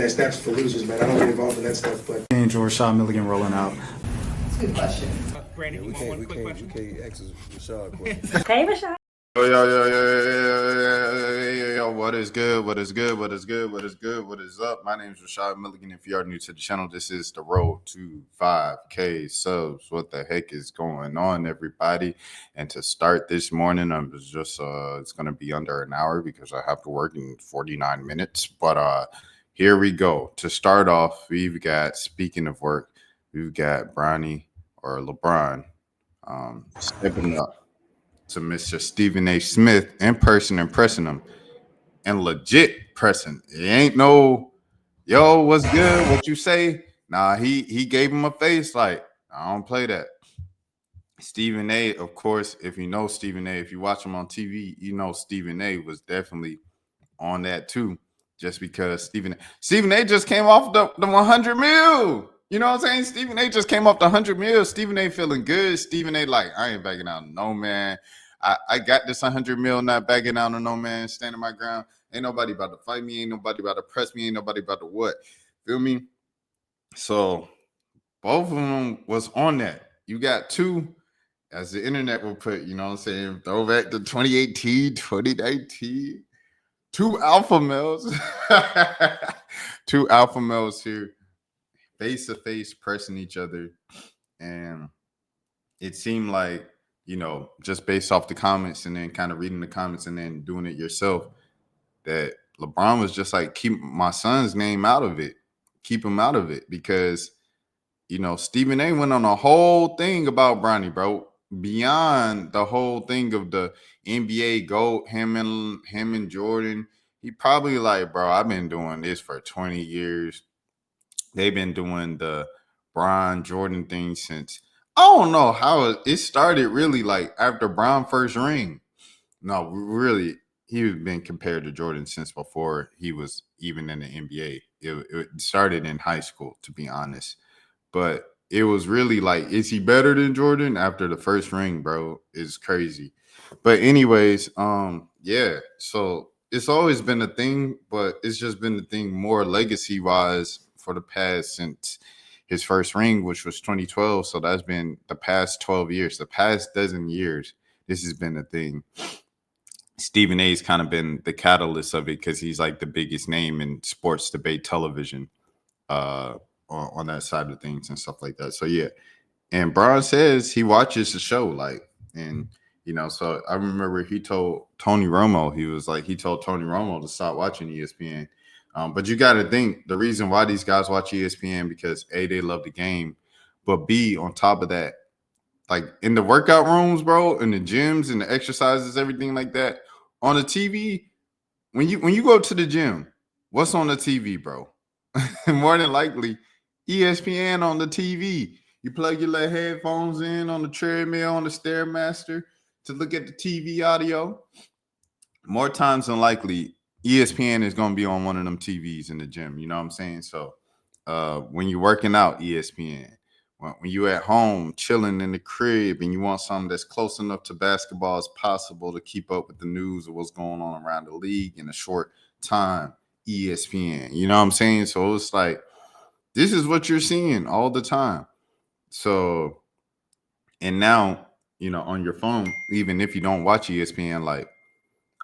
That's for losers, man. I don't get involved in that stuff, but Angel Rashad Milligan rolling out. That's a good question. Brandon, you want one quick question? We can't ask Rashad questions. Hey, Rashad. Yo, what is good? What is good? What is good? What is good? What is up? My name is Rashad Milligan. If you are new to the channel, this is the road to 5K subs. What the heck is going on, everybody? And to start this morning, I'm just it's gonna be under an hour because I have to work in 49 minutes. But here we go. To start off, we've got, speaking of work, we've got Bronny or LeBron stepping up to Mr. Stephen A. Smith in person, impressing him and legit pressing. It ain't no, yo, what's good? What you say? Nah, he gave him a face like, I don't play that. Stephen A., of course, if you know Stephen A., if you watch him on TV, you know Stephen A. was definitely on that too. Just because Stephen A. just came off the 100 mil. You know what I'm saying? Stephen A. just came off the 100 mil. Stephen A. feeling good. Stephen A. like, I ain't backing out no man. I got this 100 mil, not backing out on no man, standing my ground. Ain't nobody about to fight me. Ain't nobody about to press me. Ain't nobody about to what? Feel me? So both of them was on that. You got two, as the internet will put, you know what I'm saying? Throwback to 2018, 2019. Two alpha males. Two alpha males here, face to face, pressing each other. And it seemed like, you know, just based off the comments and then kind of reading the comments and then doing it yourself, that LeBron was just like, keep my son's name out of it. Keep him out of it because, you know, Stephen A. went on a whole thing about Bronny, bro. Beyond the whole thing of the NBA GOAT, him and Jordan. He probably like, bro, I've been doing this for 20 years. They've been doing the Bron Jordan thing since, I don't know how it started really like after Bron first ring. No, really, he's been compared to Jordan since before he was even in the NBA. It started in high school, to be honest. But it was really like, is he better than Jordan after the first ring, bro? It's crazy. But anyways, yeah. So it's always been a thing, but it's just been a thing more legacy-wise for the past since his first ring, which was 2012. So that's been the past 12 years, the past dozen years. This has been a thing. Stephen A's kind of been the catalyst of it because he's like the biggest name in sports debate television on that side of things and stuff like that. So yeah. And Bron says he watches the show, like, and you know, so I remember he told Tony Romo, he told Tony Romo to stop watching ESPN. But you got to think the reason why these guys watch ESPN because A, they love the game, but B, on top of that, like in the workout rooms, bro, in the gyms and the exercises, everything like that, on the TV, when you go to the gym, what's on the TV, bro? More than likely, ESPN on the TV. You plug your little headphones in on the treadmill, on the Stairmaster to look at the TV audio. More times than likely, ESPN is going to be on one of them TVs in the gym. You know what I'm saying? So when you're working out, ESPN. When you're at home, chilling in the crib, and you want something that's close enough to basketball as possible to keep up with the news of what's going on around the league in a short time, ESPN. You know what I'm saying? So it's like, this is what you're seeing all the time. So, and now, you know, on your phone, even if you don't watch ESPN, like,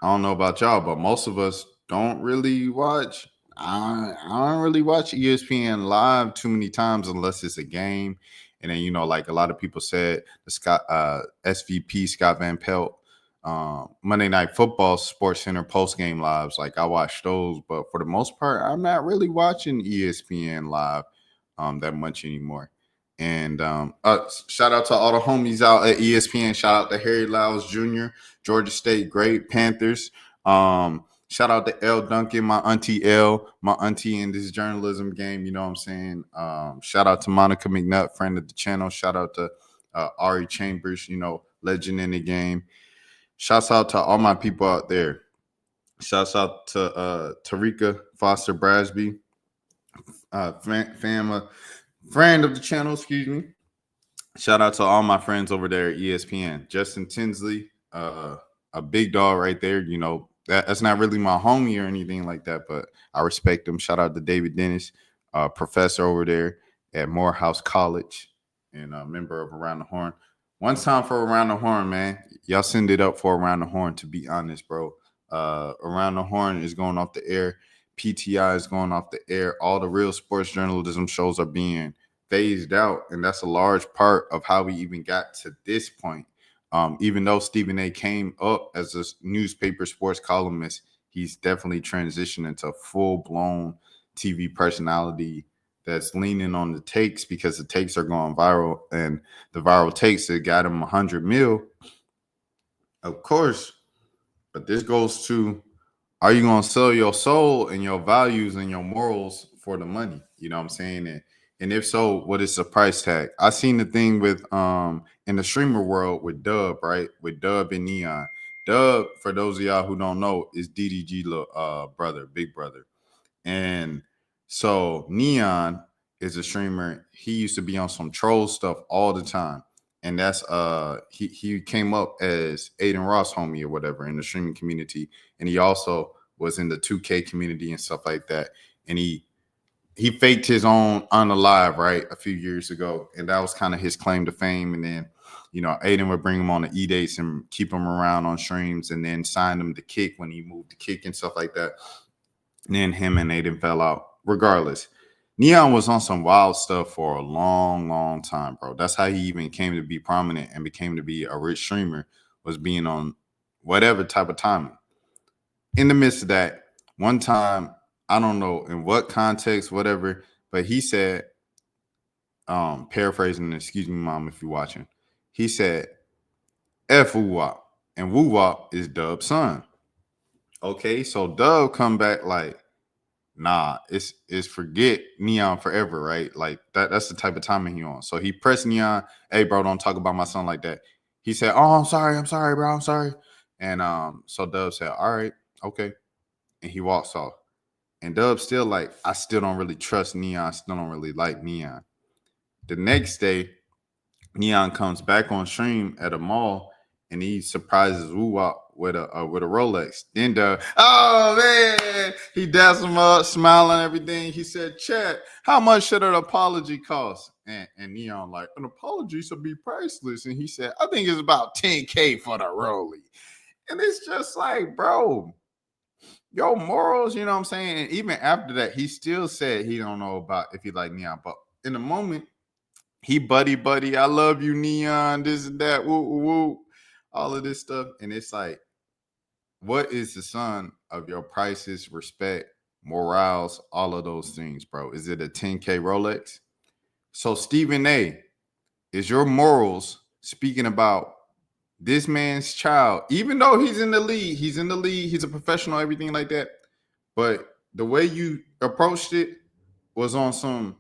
I don't know about y'all, but most of us don't really watch. I don't really watch ESPN live too many times unless it's a game. And then, you know, like a lot of people said, the SVP Scott Van Pelt, Monday Night Football Sports Center post game lives. Like I watch those, but for the most part, I'm not really watching ESPN live that much anymore. And shout out to all the homies out at ESPN. Shout out to Harry Lyles Jr., Georgia State great, Panthers. Shout out to L Duncan, my auntie in this journalism game. You know what I'm saying? Shout out to Monica McNutt, friend of the channel. Shout out to Ari Chambers, you know, legend in the game. Shouts out to all my people out there. Shouts out to Tarika Foster Brasby, friend of the channel, excuse me. Shout out to all my friends over there at ESPN. Justin Tinsley, a big dog right there, you know, that's not really my homie or anything like that, but I respect him. Shout out to David Dennis, professor over there at Morehouse College and a member of Around the Horn. One time for Around the Horn, man. Y'all send it up for Around the Horn, to be honest, bro. Around the Horn is going off the air. PTI is going off the air. All the real sports journalism shows are being phased out, and that's a large part of how we even got to this point. Even though Stephen A came up as a newspaper sports columnist, he's definitely transitioned into full-blown TV personality that's leaning on the takes because the takes are going viral, and the viral takes that got him 100 mil, of course. But this goes to, are you going to sell your soul and your values and your morals for the money? You know what I'm saying? And if so, what is the price tag? I seen the thing with in the streamer world with Dub, right? With Dub and Neon. Dub, for those of y'all who don't know, is DDG brother, big brother. And so Neon is a streamer. He used to be on some troll stuff all the time. And that's he came up as Aiden Ross homie or whatever in the streaming community. And he also was in the 2K community and stuff like that. And he faked his own unalive, right, a few years ago. And that was kind of his claim to fame. And then, you know, Aiden would bring him on the E-dates and keep him around on streams and then sign him to Kick when he moved to Kick and stuff like that. And then him and Aiden fell out. Regardless, Neon was on some wild stuff for a long, long time, bro. That's how he even came to be prominent and became to be a rich streamer, was being on whatever type of timing. In the midst of that, one time, I don't know in what context, whatever, but he said, paraphrasing, excuse me, mom, if you're watching, he said, F Woo-Wop. And Woo-Wop is Dub's son. Okay, so Dub come back like, nah, it's forget Neon forever, right? Like that's the type of timing he on. So he pressed Neon, hey, bro, don't talk about my son like that. He said, oh, I'm sorry, bro, I'm sorry. And so Dub said, all right, okay. And he walks off. And Dub's still like, I still don't really trust Neon. I still don't really like Neon. The next day, Neon comes back on stream at a mall and he surprises Woo-Wop with a Rolex. Then Dub, oh man, he daps him up, smiling and everything. He said, chat, how much should an apology cost? And Neon like, an apology should be priceless. And he said, I think it's about 10K for the Rollie. And it's just like, bro, your morals, you know what I'm saying? And even after that, he still said he don't know about if he like Neon. But in the moment, he buddy, I love you, Neon, this and that, woo, woo, all of this stuff. And it's like, what is the son of your prices, respect, morals, all of those things, bro? Is it a 10K Rolex? So Stephen A, is your morals speaking about this man's child, even though he's in the league, he's a professional, everything like that. But the way you approached it was on some,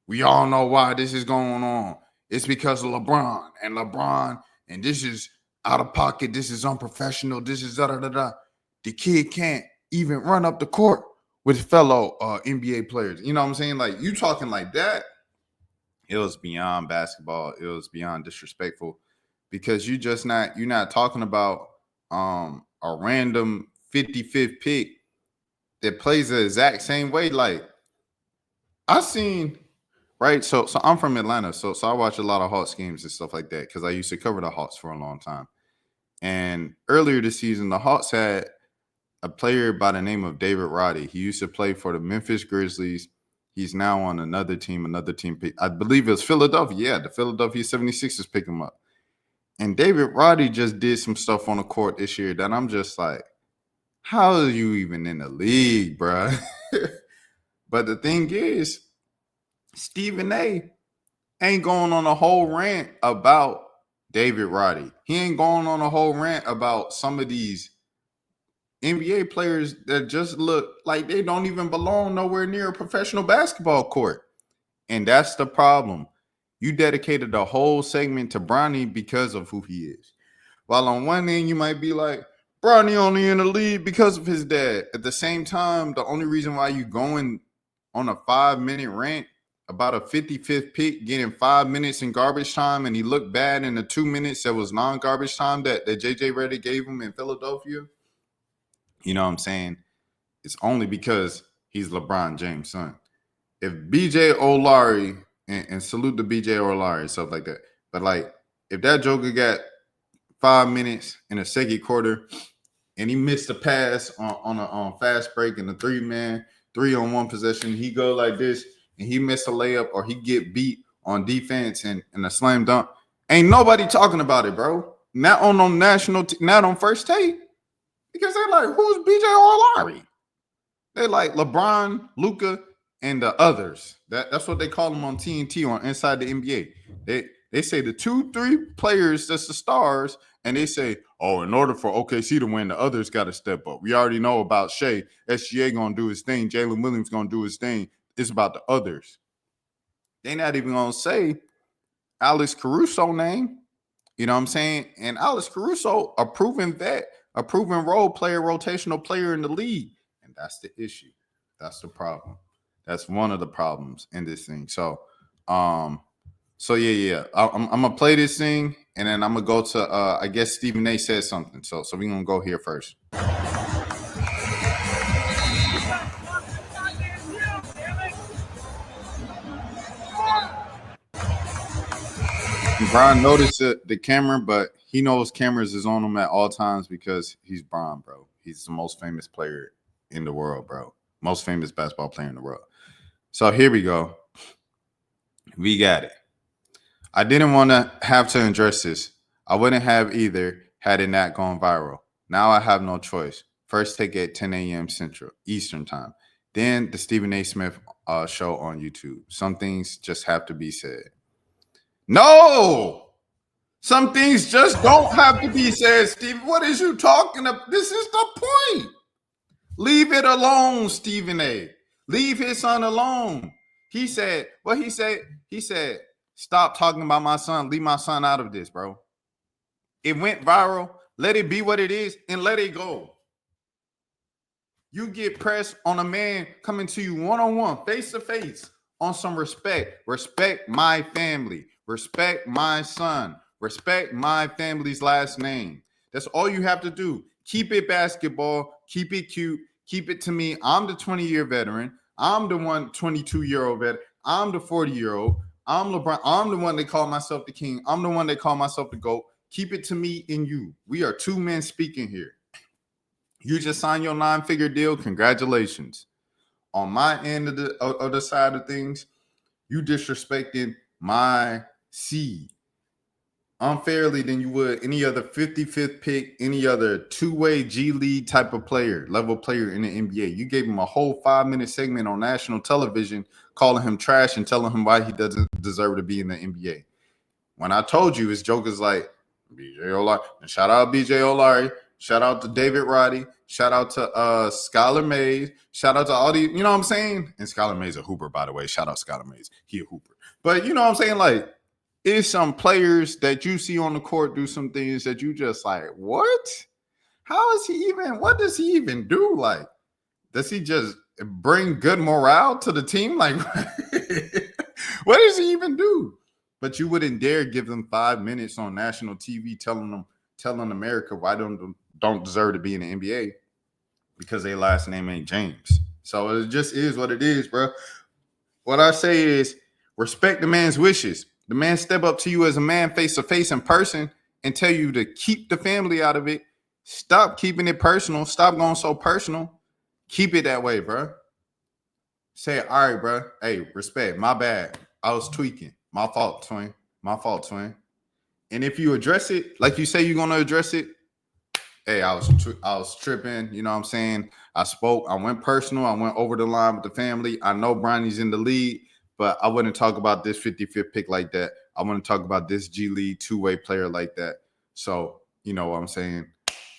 we all know why this is going on. It's because of LeBron, and this is out of pocket. This is unprofessional. This is da-da-da-da. The kid can't even run up the court with fellow NBA players. You know what I'm saying? Like, you talking like that, it was beyond basketball. It was beyond disrespectful. Because you're not talking about a random 55th pick that plays the exact same way. Like, I seen, right? So I'm from Atlanta, so I watch a lot of Hawks games and stuff like that because I used to cover the Hawks for a long time. And earlier this season, the Hawks had a player by the name of David Roddy. He used to play for the Memphis Grizzlies. He's now on another team. I believe it was Philadelphia. Yeah, the Philadelphia 76ers pick him up. And David Roddy just did some stuff on the court this year that I'm just like, how are you even in the league, bro? But the thing is, Stephen A ain't going on a whole rant about David Roddy. He ain't going on a whole rant about some of these NBA players that just look like they don't even belong nowhere near a professional basketball court. And that's the problem. You dedicated a whole segment to Bronny because of who he is. While on one end, you might be like, Bronny only in the league because of his dad. At the same time, the only reason why you going on a 5-minute rant about a 55th pick getting 5 minutes in garbage time and he looked bad in the 2 minutes that was non-garbage time that JJ Redick gave him in Philadelphia, You know what I'm saying? It's only because he's LeBron James' son. If BJ Olari, and salute to BJ Olari and stuff like that, but like if that Joker got 5 minutes in a second quarter and he missed a pass on fast break in the 3-man 3-on-1 possession, he go like this and he missed a layup or he get beat on defense and a slam dunk. Ain't nobody talking about it, bro. Not on national, not on First Take, because they're like, who's BJ Olari? They're like LeBron, Luka, and the others. That's what they call them on TNT or inside the NBA. They say the 2-3 players that's the stars, and they say, oh, in order for OKC to win, the others got to step up. We already know about Shea. SGA gonna do his thing. Jalen Williams gonna do his thing. It's about the others. They're not even gonna say Alex Caruso name. You know what I'm saying? And Alex Caruso, a proven vet, a proven role player, rotational player in the league. And that's the issue. That's the problem. That's one of the problems in this thing. So I'm gonna play this thing, and then I'm gonna go to I guess Stephen A said something. So we're gonna go here first. Brian noticed the camera, but he knows cameras is on him at all times because he's Brian, bro. He's the most famous player in the world, bro. Most famous basketball player in the world. So here we go. We got it. I didn't want to have to address this. I wouldn't have either had it not gone viral. Now I have no choice. First take at 10 a.m. Central, Eastern time. Then the Stephen A. Smith show on YouTube. Some things just have to be said. No! Some things just don't have to be said, Stephen. What is you talking about? This is the point. Leave it alone, Stephen A. Leave his son alone. He said, what he said? He said, stop talking about my son. Leave my son out of this, bro. It went viral. Let it be what it is and let it go. You get pressed on a man coming to you one-on-one, face-to-face on some respect. Respect my family. Respect my son. Respect my family's last name. That's all you have to do. Keep it basketball. Keep it cute. Keep it to me. I'm the 20-year veteran. I'm the 22-year-old veteran. I'm the 40-year-old. I'm LeBron. I'm the one that call myself the king. I'm the one that call myself the GOAT. Keep it to me and you. We are two men speaking here. You just signed your 9-figure deal. Congratulations. On my end of the side of things, you disrespected my seed unfairly than you would any other 55th pick, any other two-way G League type of level player in the NBA. You gave him a whole 5-minute segment on national television calling him trash and telling him why he doesn't deserve to be in the NBA. When I told you, his joke is like, BJ Olari. And shout out BJ Olari. Shout out to David Roddy. Shout out to Skylar Mays. Shout out to all these, you know what I'm saying? And Skylar Mays a hooper, by the way. Shout out Skylar Mays. He a hooper. But you know what I'm saying? Like, is some players that you see on the court do some things that you just like, what? How is he even, what does he even do? Like, does he just bring good morale to the team? Like, what does he even do? But you wouldn't dare give them 5 minutes on national TV telling America why don't deserve to be in the NBA because their last name ain't James. So it just is what it is, bro. What I say is respect the man's wishes. The man step up to you as a man face to face in person and tell you to keep the family out of it. Stop keeping it personal. Stop going so personal. Keep it that way, bro. Say, all right, bro. Hey, respect. My bad. I was tweaking. My fault, twin. My fault, twin. And if you address it, like you say you're going to address it, hey, I was tripping. You know what I'm saying? I spoke. I went personal. I went over the line with the family. I know Bronny's in the league, but I wouldn't talk about this 55th pick like that. I want to talk about this G League two-way player like that. So, you know what I'm saying?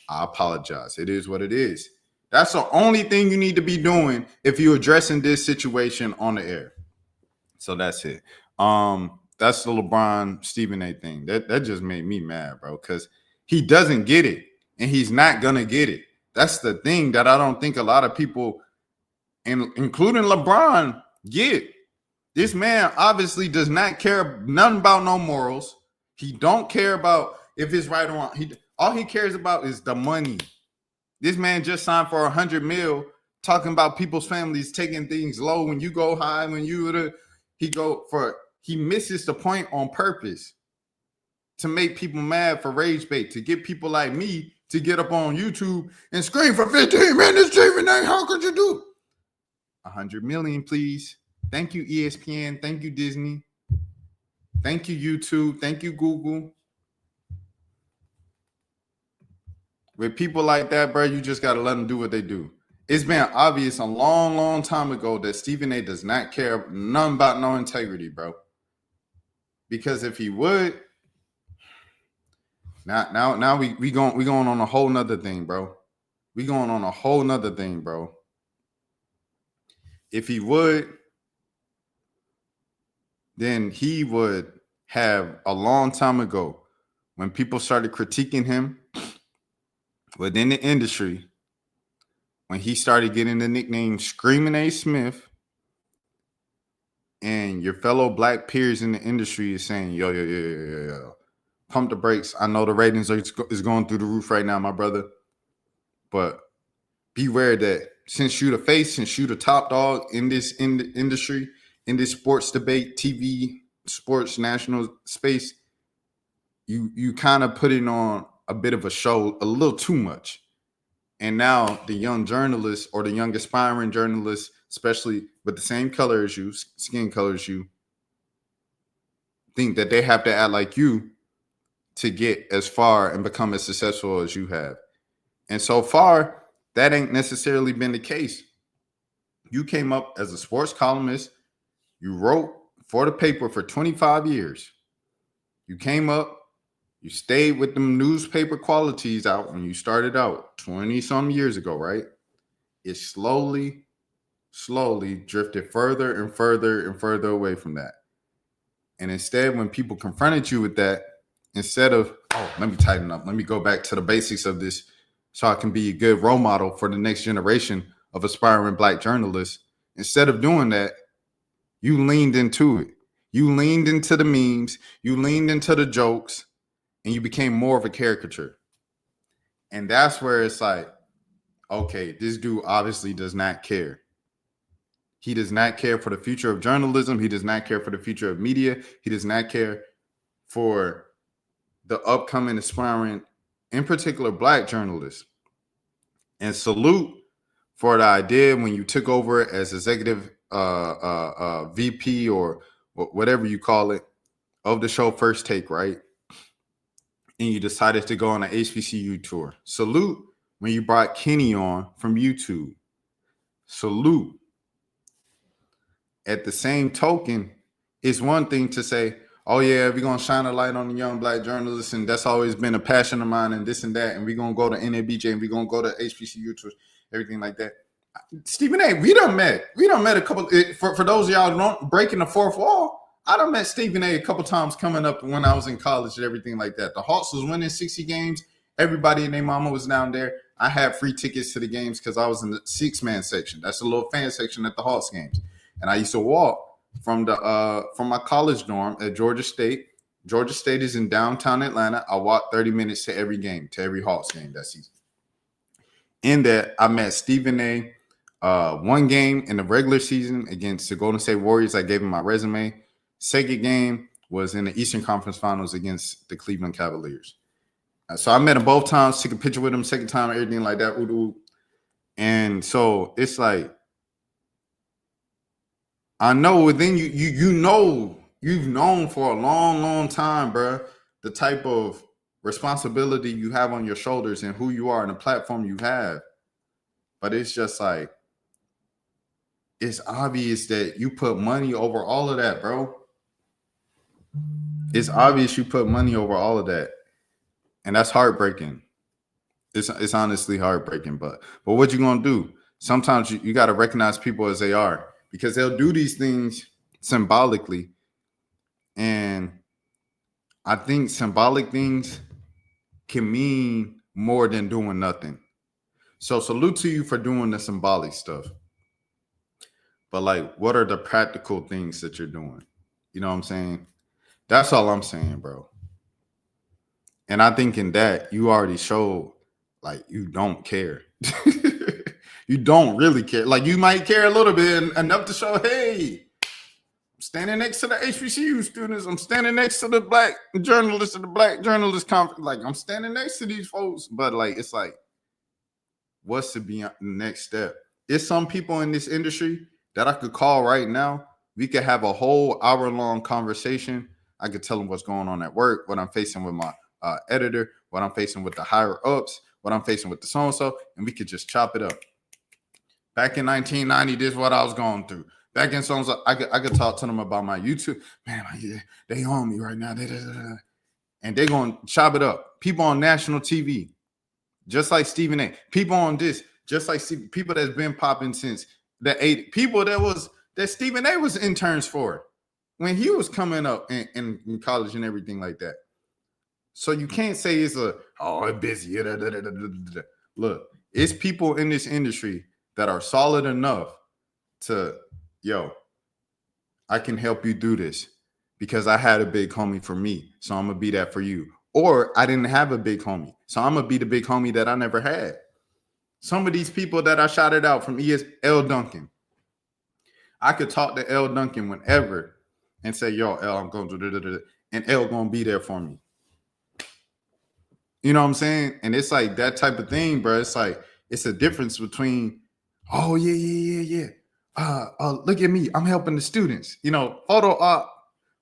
I apologize. It is what it is. That's the only thing you need to be doing if you're addressing this situation on the air. So that's it. That's the LeBron Stephen A thing. That just made me mad, bro, because he doesn't get it, and he's not gonna get it. That's the thing that I don't think a lot of people, including LeBron, get. This man obviously does not care nothing about no morals. He don't care about if it's right or wrong. All he cares about is the money. This man just signed for 100 mil, talking about people's families taking things low when you go high, when you he misses the point on purpose to make people mad for rage bait, to get people like me to get up on YouTube and scream for 15 minutes, Stephen A. How could you do 100 million, please? Thank you, ESPN. Thank you, Disney. Thank you, YouTube. Thank you, Google. With people like that, bro, you just got to let them do what they do. It's been obvious a long, long time ago that Stephen A. does not care nothing about no integrity, bro. Because if he would, now we going on a whole nother thing, bro. We going on a whole nother thing, bro. If he would, then he would have a long time ago when people started critiquing him within the industry, when he started getting the nickname Screaming A. Smith, and your fellow black peers in the industry is saying, yo, pump the brakes. I know the ratings is going through the roof right now, my brother, but beware that since you the face, since you the top dog in this industry, in this sports debate, TV, sports national space, you kind of putting on a bit of a show, a little too much. And now the young journalists or the young aspiring journalists, especially with the same color as you, skin color as you, think that they have to act like you to get as far and become as successful as you have. And so far, that ain't necessarily been the case. You came up as a sports columnist. You wrote for the paper for 25 years. You came up, you stayed with them newspaper qualities out when you started out 20-some years ago, right? It slowly drifted further and further and further away from that. And instead, when people confronted you with that, instead of, let me tighten up, let me go back to the basics of this so I can be a good role model for the next generation of aspiring black journalists. Instead of doing that, you leaned into it. You leaned into the memes, you leaned into the jokes, and you became more of a caricature. And that's where it's like, okay, this dude obviously does not care. He does not care for the future of journalism. He does not care for the future of media. He does not care for the upcoming aspiring, in particular, black journalists. And salute for the idea when you took over as executive VP or whatever you call it of the show First Take, right? And you decided to go on an HBCU tour. Salute when you brought Kenny on from YouTube. Salute. At the same token, it's one thing to say, oh yeah, we're going to shine a light on the young black journalists, and that's always been a passion of mine and this and that, and we're going to go to NABJ and we're going to go to HBCU tours, everything like that. Stephen A., we done met a couple, for those of y'all who don't, breaking the fourth wall, I done met Stephen A. a couple times coming up when I was in college and everything like that. The Hawks was winning 60 games. Everybody and their mama was down there. I had free tickets to the games because I was in the 6-man section. That's a little fan section at the Hawks games. And I used to walk from my college dorm at Georgia State. Georgia State is in downtown Atlanta. I walked 30 minutes to every game, to every Hawks game that season. In that, I met Stephen A. One game in the regular season against the Golden State Warriors. I gave him my resume. Second game was in the Eastern Conference Finals against the Cleveland Cavaliers. So I met him both times, took a picture with him, second time, everything like that. And so it's like, I know within you know, you've known for a long, long time, bro, the type of responsibility you have on your shoulders and who you are and the platform you have. But it's just like, it's obvious that you put money over all of that, bro. It's obvious you put money over all of that. And that's heartbreaking. It's honestly heartbreaking. But what you gonna do? Sometimes you got to recognize people as they are, because they'll do these things symbolically. And I think symbolic things can mean more than doing nothing. So salute to you for doing the symbolic stuff. But like, what are the practical things that you're doing? You know what I'm saying? That's all I'm saying, bro. And I think in that, you already showed like you don't care. You don't really care. Like you might care a little bit enough to show, hey, I'm standing next to the HBCU students. I'm standing next to the black journalists of the Black Journalist Conference. Like I'm standing next to these folks, but like it's like, what's the next step? There's some people in this industry that I could call right now. We could have a whole hour-long conversation. I could tell them what's going on at work, what I'm facing with my editor, what I'm facing with the higher ups, what I'm facing with the so-and-so, and we could just chop it up. Back in 1990, this is what I was going through. Back in so-and-so, I could talk to them about my YouTube. Man, they on me right now. And they're going to chop it up. People on national TV, just like Stephen A. People on this, just like people that's been popping since the 80s. People that Stephen A. was interns for when he was coming up in college and everything like that. So you can't say it's busy. Look, it's people in this industry that are solid enough to, I can help you do this because I had a big homie for me. So I'm going to be that for you. Or I didn't have a big homie. So I'm going to be the big homie that I never had. Some of these people that I shouted out from L. Duncan. I could talk to L. Duncan whenever and say, L, I'm going to do and L going to be there for me. You know what I'm saying? And it's like that type of thing, bro. It's like, it's a difference between, oh, yeah. Look at me. I'm helping the students, photo op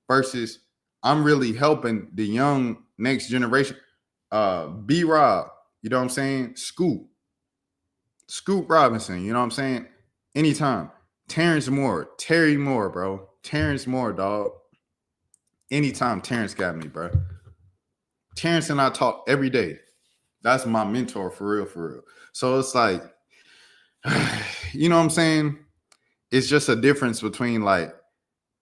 versus I'm really helping the young next generation. B-Rob, you know what I'm saying? Scoop Robinson, you know what I'm saying? Anytime. Terry Moore, bro. Terrence Moore, dog. Anytime Terrence got me, bro. Terrence and I talk every day. That's my mentor for real. So it's like, you know what I'm saying? It's just a difference between like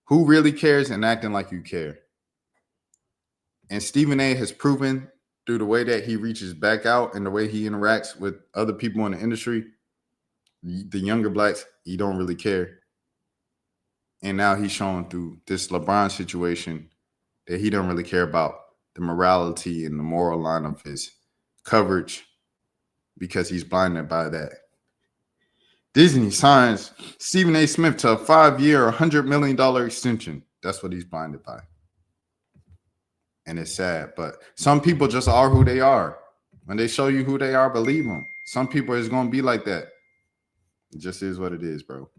who really cares and acting like you care. And Stephen A. has proven through the way that he reaches back out and the way he interacts with other people in the industry, the younger blacks, he don't really care. And now he's showing through this LeBron situation that he don't really care about the morality and the moral line of his coverage because he's blinded by that. Disney signs Stephen A. Smith to a 5-year, $100 million extension. That's what he's blinded by. And it's sad, but some people just are who they are. When they show you who they are, believe them. Some people is going to be like that. It just is what it is, bro.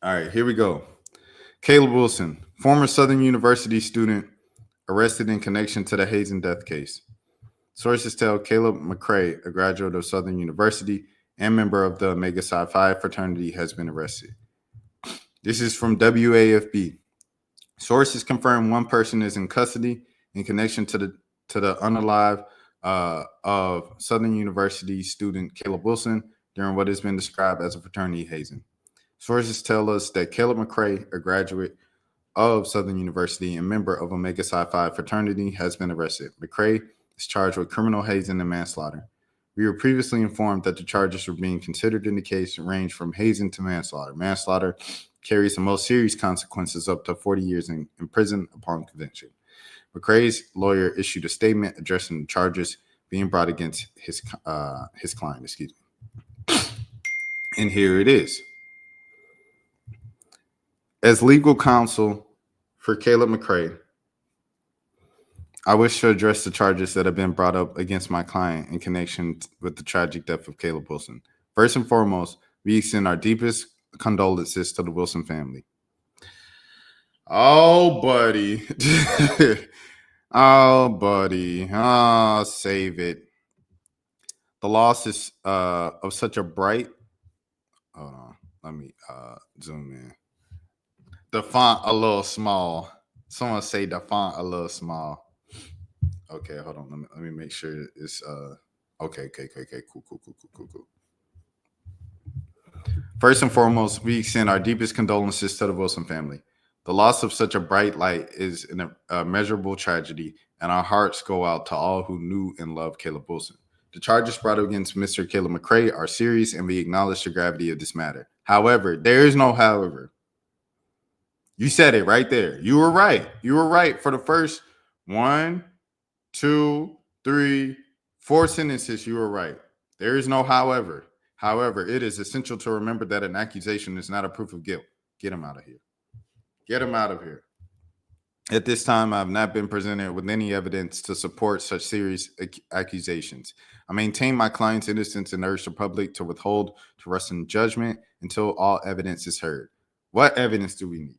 All right, here we go. Caleb Wilson, former Southern University student, arrested in connection to the Hazen death case. Sources tell Caleb McCray, a graduate of Southern University and member of the Omega Psi Phi fraternity, has been arrested. This is from WAFB. Sources confirm one person is in custody in connection to the unalive of Southern University student Caleb Wilson during what has been described as a fraternity hazing. Sources tell us that Caleb McCray, a graduate of Southern University and member of Omega Psi Phi fraternity, has been arrested. McCray is charged with criminal hazing and manslaughter. We were previously informed that the charges were being considered in the case range from hazing to manslaughter. Manslaughter carries the most serious consequences, up to 40 years in prison upon conviction. McCray's lawyer issued a statement addressing the charges being brought against his client. And here it is. As legal counsel for Caleb McCray, I wish to address the charges that have been brought up against my client in connection with the tragic death of Caleb Wilson. First and foremost, we extend our deepest condolences to the Wilson family. Oh, buddy. Oh, save it. The loss is of such a bright. Hold on. Let me zoom in. The font a little small. Someone say the font a little small. Okay, hold on. Let me make sure it's okay. Cool. First and foremost, we extend our deepest condolences to the Wilson family. The loss of such a bright light is an immeasurable tragedy, and our hearts go out to all who knew and loved Caleb Wilson. The charges brought against Mr. Caleb McCray are serious, and we acknowledge the gravity of this matter. However, there is no however. You said it right there. You were right. You were right for the first 1, 2, 3, 4 sentences. You were right. There is no however. However, it is essential to remember that an accusation is not a proof of guilt. Get him out of here. Get him out of here. At this time, I have not been presented with any evidence to support such serious accusations. I maintain my client's innocence and urge the public to withhold to rest in judgment until all evidence is heard. What evidence do we need?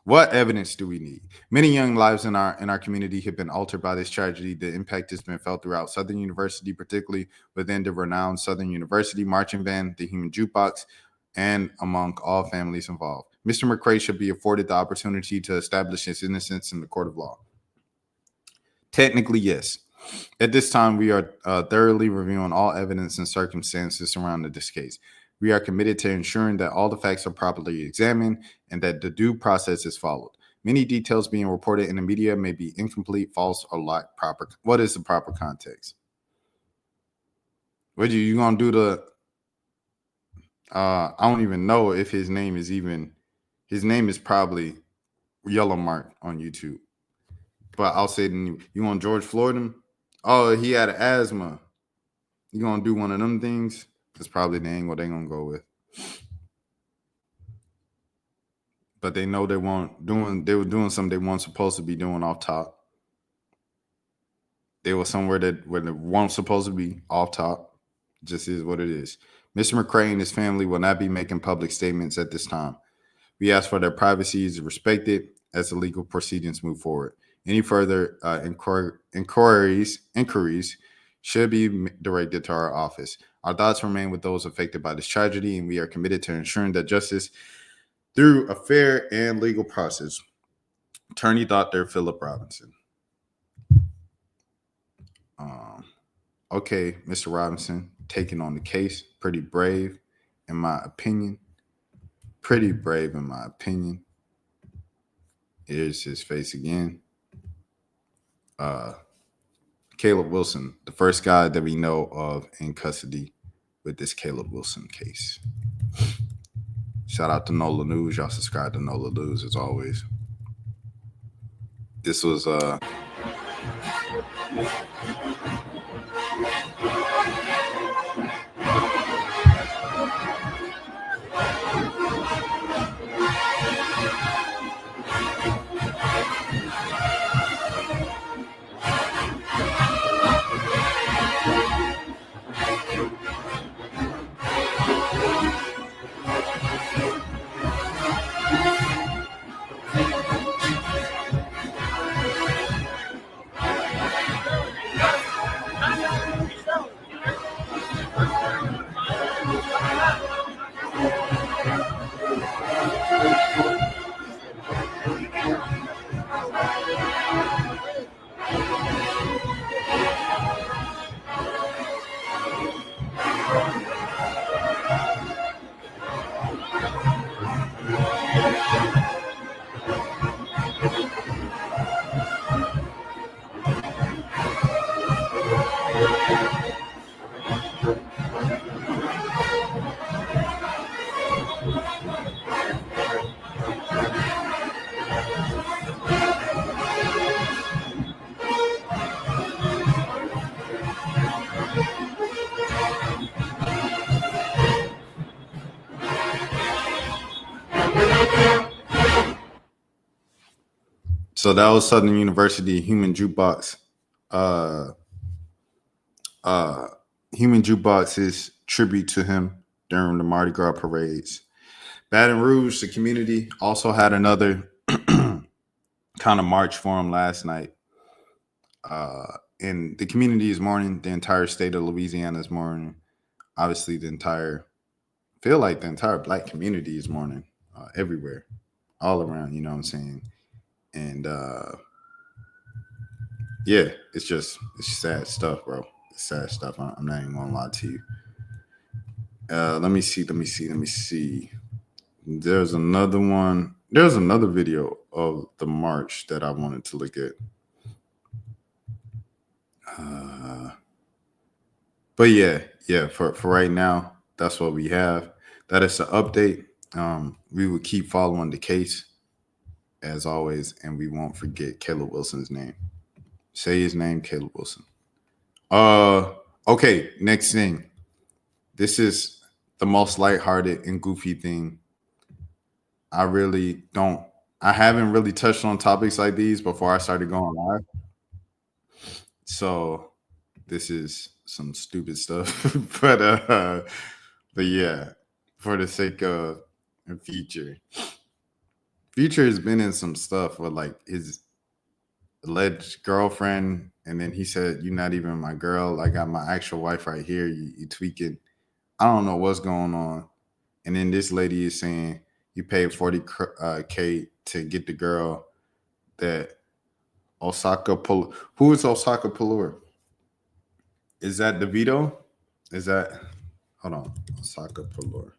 What evidence do we need? Many young lives in our community have been altered by this tragedy. The impact has been felt throughout Southern University, particularly within the renowned Southern University marching band, the Human Jukebox, and among all families involved. Mr. McCray should be afforded the opportunity to establish his innocence in the court of law. Technically, yes. At this time, we are thoroughly reviewing all evidence and circumstances surrounding this case. We are committed to ensuring that all the facts are properly examined and that the due process is followed. Many details being reported in the media may be incomplete, false, or lack proper. What is the proper context? What you gonna do the? I don't even know if his name is even. His name is probably yellow mark on YouTube. But I'll say, you want George Floyd him? Oh, he had asthma. You gonna do one of them things? That's probably the angle they're gonna go with. But they know they were doing something they weren't supposed to be doing off top. They were somewhere where they weren't supposed to be off top. Just is what it is. Mr. McCray and his family will not be making public statements at this time. We ask for their privacy is respected as the legal proceedings move forward. Any further inquiries should be directed to our office. Our thoughts remain with those affected by this tragedy, and we are committed to ensuring that justice through a fair and legal process. Attorney Dr. Philip Robinson. Okay, Mr. Robinson, taking on the case. Pretty brave, in my opinion. Pretty brave, in my opinion. Here's his face again. Caleb Wilson, the first guy that we know of in custody with this Caleb Wilson case. Shout out to NOLA News. Y'all subscribe to NOLA News as always. This was so that was Southern University Human Jukebox. Human Jukebox's tribute to him during the Mardi Gras parades. Baton Rouge, the community, also had another kind of march for him last night. And the community is mourning. The entire state of Louisiana is mourning. Obviously, the entire black community is mourning everywhere, all around, you know what I'm saying? And yeah, it's sad stuff, bro. It's sad stuff. I'm not even gonna lie to you. Let me see. There's another video of the march that I wanted to look at. But yeah, for right now, that's what we have. That is the update. We will keep following the case as always, and we won't forget Caleb Wilson's name. Say his name, Caleb Wilson. Okay, next thing. This is the most lighthearted and goofy thing. I haven't really touched on topics like these before I started going live. So this is some stupid stuff. But yeah, for the sake of Future. Future has been in some stuff with like his alleged girlfriend, and then he said, "You're not even my girl. I got my actual wife right here. You tweaking. I don't know what's going on." And then this lady is saying you paid 40K to get the girl that Who is Osaka Pallur? Is that DeVito? Is that hold on? Osaka Pallur.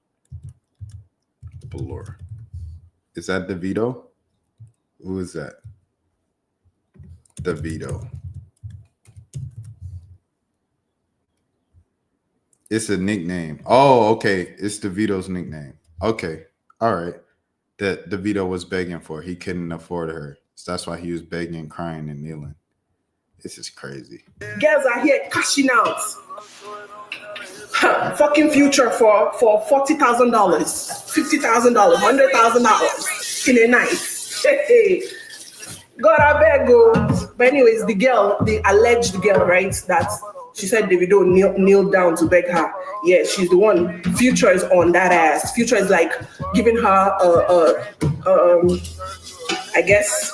Is that DeVito? Who is that? DeVito. It's a nickname. Oh, okay. It's DeVito's nickname. Okay. All right. That DeVito was begging for. He couldn't afford her. So that's why he was begging, crying, and kneeling. This is crazy. Girls are here cashing out. Fucking Future for $40,000, $50,000, $100,000 in a night. Hey. God, I beg go. But anyways, the alleged girl, right? That she said Davido kneel down to beg her. Yeah, she's the one. Future is on that ass. Future is like giving her I guess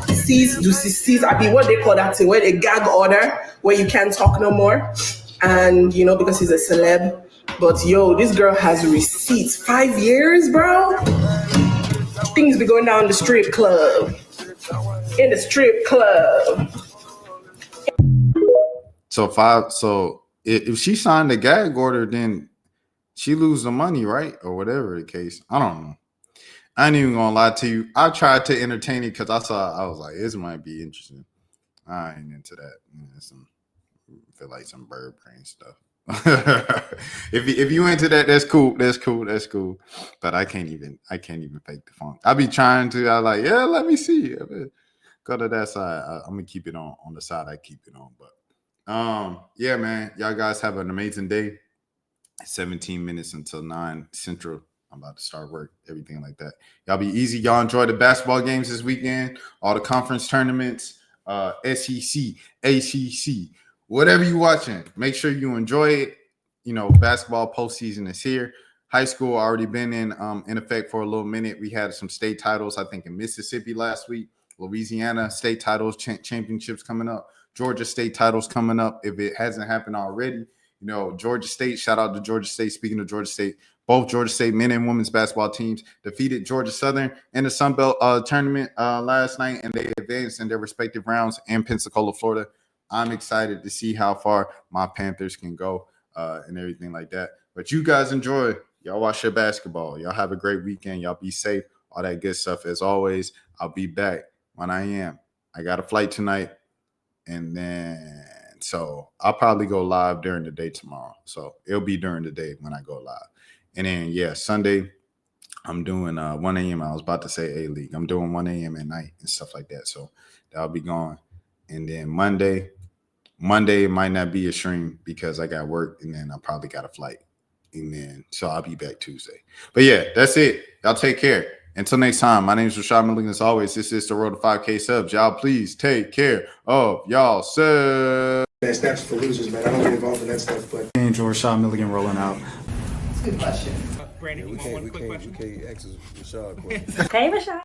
cease. I mean, what they call that thing? Where a gag order where you can't talk no more. And you know, because he's a celeb. But yo, this girl has receipts. 5 years, bro. Things be going down the strip club. In the strip club. So if she signed a gag order, then she lose the money, right? Or whatever the case. I don't know. I ain't even gonna lie to you. I tried to entertain it because I was like, this might be interesting. I ain't into that. Feel like some bird brain stuff. if you into that, that's cool. That's cool. But I can't even fake the funk. I be trying to. I like, yeah, let me see. Go to that side. I'm gonna keep it on the side I keep it on. But yeah, man, y'all guys have an amazing day. 17 minutes until 9 Central. I'm about to start work, everything like that. Y'all be easy. Y'all enjoy the basketball games this weekend, all the conference tournaments, SEC, ACC, whatever you watching. Make sure you enjoy it. You know, basketball postseason is here. High school already been in effect for a little minute. We had some state titles, I think, in Mississippi last week. Louisiana state titles, championships coming up. Georgia state titles coming up. If it hasn't happened already, you know, Georgia State, shout out to Georgia State. Speaking of Georgia State, both Georgia State men and women's basketball teams defeated Georgia Southern in the Sun Belt tournament last night, and they advanced in their respective rounds in Pensacola, Florida. I'm excited to see how far my Panthers can go and everything like that. But you guys enjoy. Y'all watch your basketball. Y'all have a great weekend. Y'all be safe. All that good stuff. As always, I'll be back when I am. I got a flight tonight, and then so I'll probably go live during the day tomorrow. So it'll be during the day when I go live. And then, yeah, Sunday, I'm doing 1 a.m. I was about to say A-League. I'm doing 1 a.m. at night and stuff like that. So that'll be gone. And then Monday, it might not be a stream because I got work, and then I probably got a flight. And then, so I'll be back Tuesday. But yeah, that's it. Y'all take care. Until next time, my name is Rashad Milligan. As always, this is the road to 5K subs. Y'all please take care of y'all selves. That's for losers, man. I don't get involved in that stuff, but Angel Rashad Milligan rolling out. Good question. We can't ask Rashad questions. Okay, Rashad.